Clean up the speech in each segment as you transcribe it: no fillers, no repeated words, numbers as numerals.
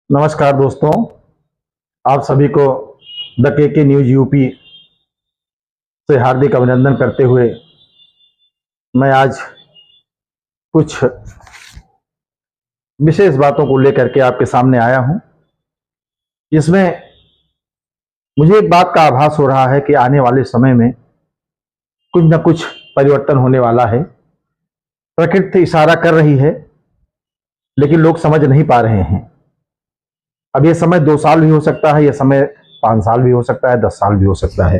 नमस्कार दोस्तों, आप सभी को द के न्यूज यूपी से हार्दिक अभिनंदन करते हुए मैं आज कुछ विशेष बातों को लेकर के आपके सामने आया हूं। इसमें मुझे एक बात का आभास हो रहा है कि आने वाले समय में कुछ न कुछ परिवर्तन होने वाला है। प्रकृति इशारा कर रही है, लेकिन लोग समझ नहीं पा रहे हैं। अब ये समय 2 साल भी हो सकता है, यह समय 5 साल भी हो सकता है, 10 साल भी हो सकता है,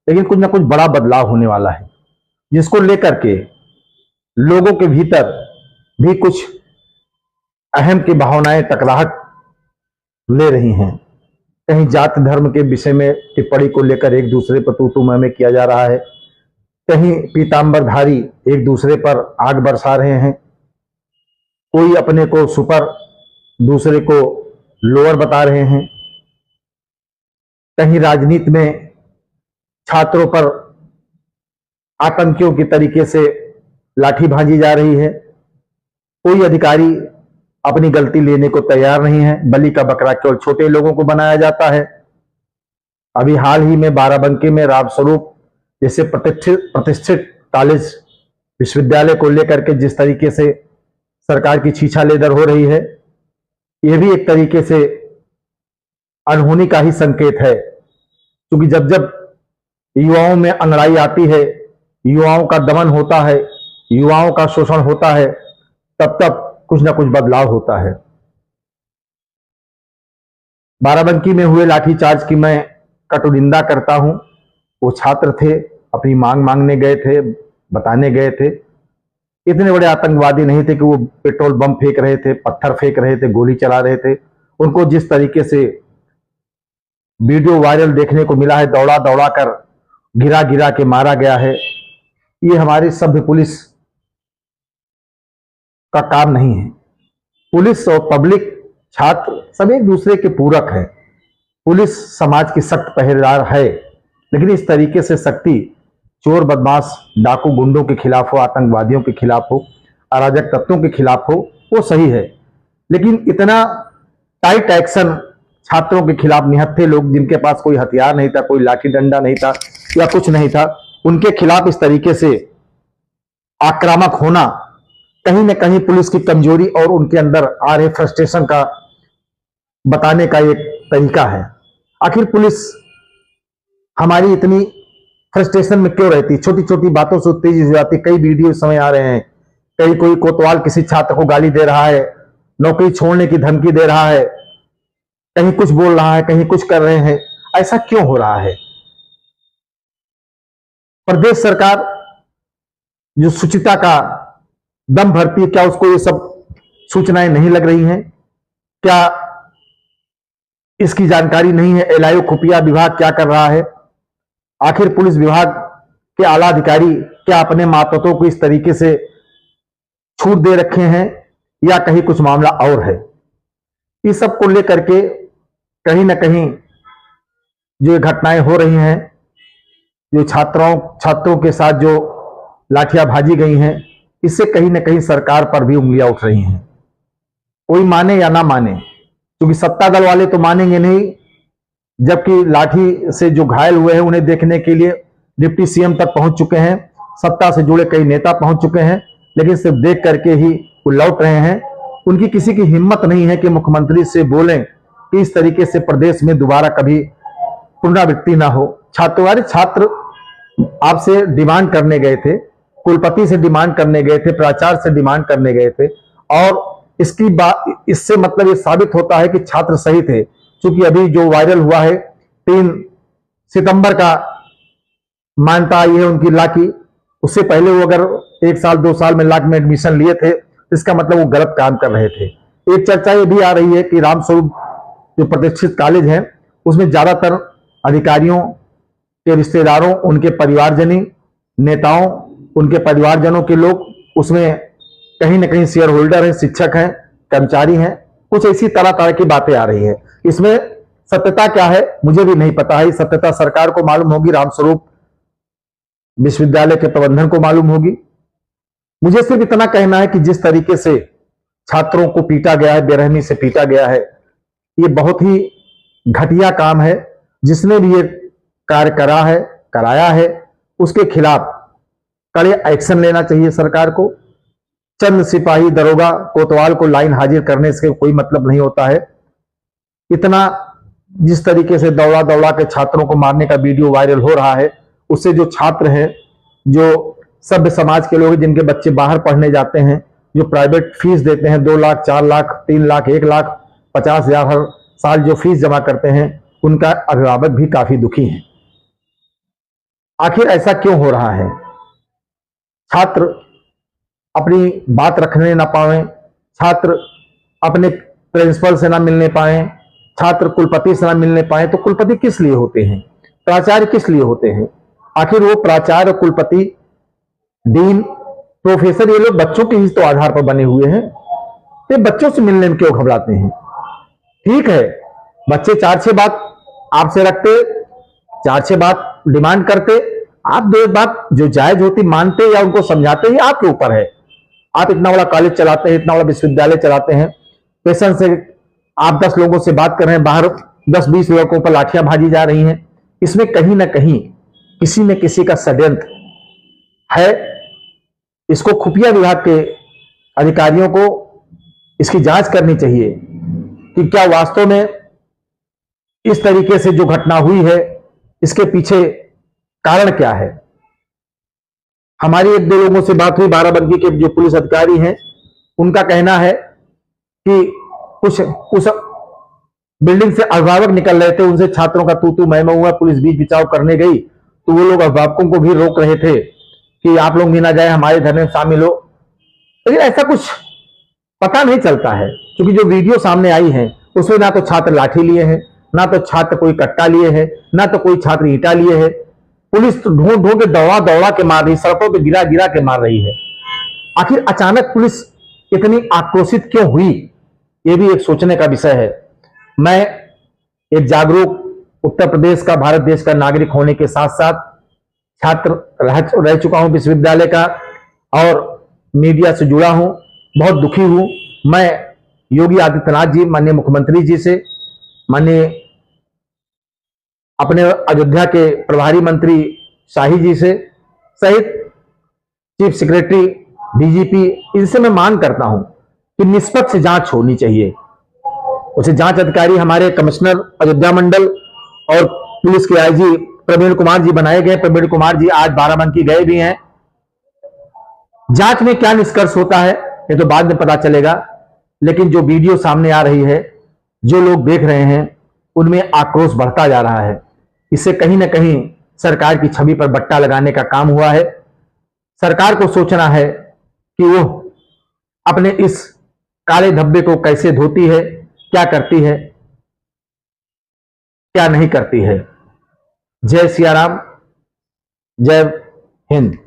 लेकिन कुछ ना कुछ बड़ा बदलाव होने वाला है, जिसको लेकर के लोगों के भीतर भी कुछ अहम की भावनाएं टकराहट ले रही हैं। कहीं जाति धर्म के विषय में टिप्पणी को लेकर एक दूसरे पर तू मैं में किया जा रहा है, कहीं पीतांबरधारी एक दूसरे पर आग बरसा रहे हैं, कोई अपने को सुपर दूसरे को लोअर बता रहे हैं, कहीं राजनीति में छात्रों पर आतंकियों की तरीके से लाठी भांजी जा रही है, कोई अधिकारी अपनी गलती लेने को तैयार नहीं है, बलि का बकरा केवल छोटे लोगों को बनाया जाता है। अभी हाल ही में बाराबंकी में रामस्वरूप जैसे प्रतिष्ठित कॉलेज विश्वविद्यालय को लेकर के जिस तरीके से सरकार की छीछालेदर हो रही है, यह भी एक तरीके से अनहोनी का ही संकेत है। क्योंकि जब जब युवाओं में अंगड़ाई आती है, युवाओं का दमन होता है, युवाओं का शोषण होता है, तब तब कुछ ना कुछ बदलाव होता है। बाराबंकी में हुए लाठीचार्ज की मैं कटु निंदा करता हूं। वो छात्र थे, अपनी मांग मांगने गए थे, बताने गए थे। इतने बड़े आतंकवादी नहीं थे कि वो पेट्रोल बम फेंक रहे थे, पत्थर फेंक रहे थे, गोली चला रहे थे। उनको जिस तरीके से वीडियो वायरल देखने को मिला है, दौड़ा दौड़ा कर गिरा गिरा के मारा गया है, ये हमारी सभ्य पुलिस का काम नहीं है। पुलिस और पब्लिक, छात्र सब एक दूसरे के पूरक है। पुलिस समाज की सख्त पहरेदार है, लेकिन इस तरीके से सख्ती चोर बदमाश डाकू गुंडों के खिलाफ हो, आतंकवादियों के खिलाफ हो, अराजक तत्वों के खिलाफ हो, वो सही है। लेकिन इतना टाइट एक्शन छात्रों के खिलाफ, निहत्थे लोग जिनके पास कोई हथियार नहीं था, कोई लाठी डंडा नहीं था या कुछ नहीं था, उनके खिलाफ इस तरीके से आक्रामक होना कहीं न कहीं पुलिस की कमजोरी और उनके अंदर आ रहे फ्रस्ट्रेशन का बताने का एक तरीका है। आखिर पुलिस हमारी इतनी फ्रस्ट्रेशन में क्यों रहती? छोटी छोटी बातों से उत्तेजित हो जाती। कई वीडियो इस समय आ रहे हैं, कहीं कोई कोतवाल किसी छात्र को गाली दे रहा है, नौकरी छोड़ने की धमकी दे रहा है, कहीं कुछ बोल रहा है, कहीं कुछ कर रहे हैं। ऐसा क्यों हो रहा है? प्रदेश सरकार जो शुचिता का दम भरती है, क्या उसको ये सब सूचनाएं नहीं लग रही हैं? क्या इसकी जानकारी नहीं है? एलआईओ खुफिया विभाग क्या कर रहा है? आखिर पुलिस विभाग के आला अधिकारी क्या अपने मातहतों को इस तरीके से छूट दे रखे हैं या कहीं कुछ मामला और है? इस सब को लेकर के कहीं ना कहीं जो घटनाएं हो रही हैं, जो छात्रों के साथ जो लाठियां भाजी गई हैं, इससे कहीं ना कहीं सरकार पर भी उंगलियां उठ रही हैं। कोई माने या ना माने, क्योंकि सत्ता दल वाले तो मानेंगे नहीं, जबकि लाठी से जो घायल हुए हैं उन्हें देखने के लिए डिप्टी सीएम तक पहुंच चुके हैं, सत्ता से जुड़े कई नेता पहुंच चुके हैं, लेकिन सिर्फ देख करके ही वो लौट रहे हैं। उनकी किसी की हिम्मत नहीं है कि मुख्यमंत्री से बोलें कि इस तरीके से प्रदेश में दोबारा कभी पुनरावृत्ति ना हो। छात्र आपसे डिमांड करने गए थे, कुलपति से डिमांड करने गए थे, प्राचार्य से डिमांड करने गए थे, और इसकी बात, इससे मतलब ये साबित होता है कि छात्र सही थे। क्योंकि अभी जो वायरल हुआ है 3 सितंबर का मान्यता आई है उनकी लॉ की, उससे पहले वो अगर 1 साल 2 साल में लॉ में एडमिशन लिए थे, इसका मतलब वो गलत काम कर रहे थे। एक चर्चा ये भी आ रही है कि रामस्वरूप जो प्रतिष्ठित कॉलेज है, उसमें ज्यादातर अधिकारियों के रिश्तेदारों, उनके परिवारजनी, नेताओं, उनके परिवारजनों के लोग उसमें कहीं ना कहीं शेयर होल्डर हैं, शिक्षक हैं, कर्मचारी हैं। कुछ ऐसी तरह तरह की बातें आ रही है। इसमें सत्यता क्या है मुझे भी नहीं पता है। सत्यता सरकार को मालूम होगी, रामस्वरूप विश्वविद्यालय के प्रबंधन को मालूम होगी। मुझे सिर्फ इतना कहना है कि जिस तरीके से छात्रों को पीटा गया है, बेरहमी से पीटा गया है, ये बहुत ही घटिया काम है। जिसने भी ये कार्य कराया है उसके खिलाफ कड़े एक्शन लेना चाहिए सरकार को। चंद सिपाही दरोगा कोतवाल को लाइन हाजिर करने से कोई मतलब नहीं होता है। इतना जिस तरीके से दौड़ा दौड़ा के छात्रों को मारने का वीडियो वायरल हो रहा है, उससे जो छात्र हैं, जो सभ्य समाज के लोग जिनके बच्चे बाहर पढ़ने जाते हैं, जो प्राइवेट फीस देते हैं 2 लाख 4 लाख 3 लाख 1 लाख 50,000 हर साल जो फीस जमा करते हैं, उनका अभिभावक भी काफी दुखी हैं। आखिर ऐसा क्यों हो रहा है? छात्र अपनी बात रखने ना पाए, छात्र अपने प्रिंसिपल से ना मिलने पाए, छात्र कुलपति से ना मिलने पाए, तो कुलपति किस लिए होते हैं? प्राचार्य किस लिए होते हैं? आखिर वो प्राचार्य, कुलपति, डीन, प्रोफेसर, ये लोग बच्चों के ही तो आधार पर बने हुए हैं। ये बच्चों से मिलने में क्यों घबराते हैं? ठीक है, बच्चे 4-6 बात आपसे रखते, 4-6 बात डिमांड करते, आप 2 बात जो जायज होती मानते या उनको समझाते, ही आपके ऊपर है। आप इतना बड़ा कॉलेज चलाते हैं, इतना बड़ा विश्वविद्यालय चलाते हैं, पेशेंस से आप 10 लोगों से बात कर रहे हैं, बाहर 10-20 लड़कों पर लाठियां भाजी जा रही हैं। इसमें कहीं ना कहीं किसी न किसी का षड्यंत्र है। इसको खुफिया विभाग के अधिकारियों को इसकी जांच करनी चाहिए कि क्या वास्तव में इस तरीके से जो घटना हुई है, इसके पीछे कारण क्या है। हमारी 1-2 लोगों से बात हुई, बाराबंकी के जो पुलिस अधिकारी हैं, उनका कहना है कि कुछ उस बिल्डिंग से अभिभावक निकल रहे थे, उनसे छात्रों का तू मैं हुआ, पुलिस बीच बिचाव करने गई तो वो लोग अभिभावकों को भी रोक रहे थे कि आप लोग भी ना जाए, हमारे धरने में शामिल हो। लेकिन ऐसा कुछ पता नहीं चलता है, क्योंकि जो वीडियो सामने आई है उसमें ना तो छात्र लाठी लिए हैं, ना तो छात्र कोई कट्टा लिए है, ना तो कोई छात्र ईंटा लिए है। पुलिस तो ढूंढ ढूंढ के दौड़ा दौड़ा के मार रही, सड़कों पे गिरा गिरा के मार रही है। आखिर अचानक पुलिस इतनी आक्रोशित क्यों हुई, ये भी एक सोचने का विषय है। मैं एक जागरूक उत्तर प्रदेश का, भारत देश का नागरिक होने के साथ साथ छात्र रह चुका हूं विश्वविद्यालय का, और मीडिया से जुड़ा हूं। बहुत दुखी हूं। मैं योगी आदित्यनाथ जी, माननीय मुख्यमंत्री जी से, माननीय अपने अयोध्या के प्रभारी मंत्री शाही जी से, सहित चीफ सेक्रेटरी, डीजीपी, इनसे मैं मांग करता हूं कि निष्पक्ष जांच होनी चाहिए। उसे जांच अधिकारी हमारे कमिश्नर अयोध्या मंडल और पुलिस के आईजी प्रवीण कुमार जी बनाए गए। प्रवीण कुमार जी आज बाराबंकी गए भी हैं। जांच में क्या निष्कर्ष होता है ये तो बाद में पता चलेगा, लेकिन जो वीडियो सामने आ रही है, जो लोग देख रहे हैं, उनमें आक्रोश बढ़ता जा रहा है। इससे कहीं ना कहीं सरकार की छवि पर बट्टा लगाने का काम हुआ है। सरकार को सोचना है कि वो अपने इस काले धब्बे को कैसे धोती है, क्या करती है, क्या नहीं करती है। जय सिया राम, जय हिंद।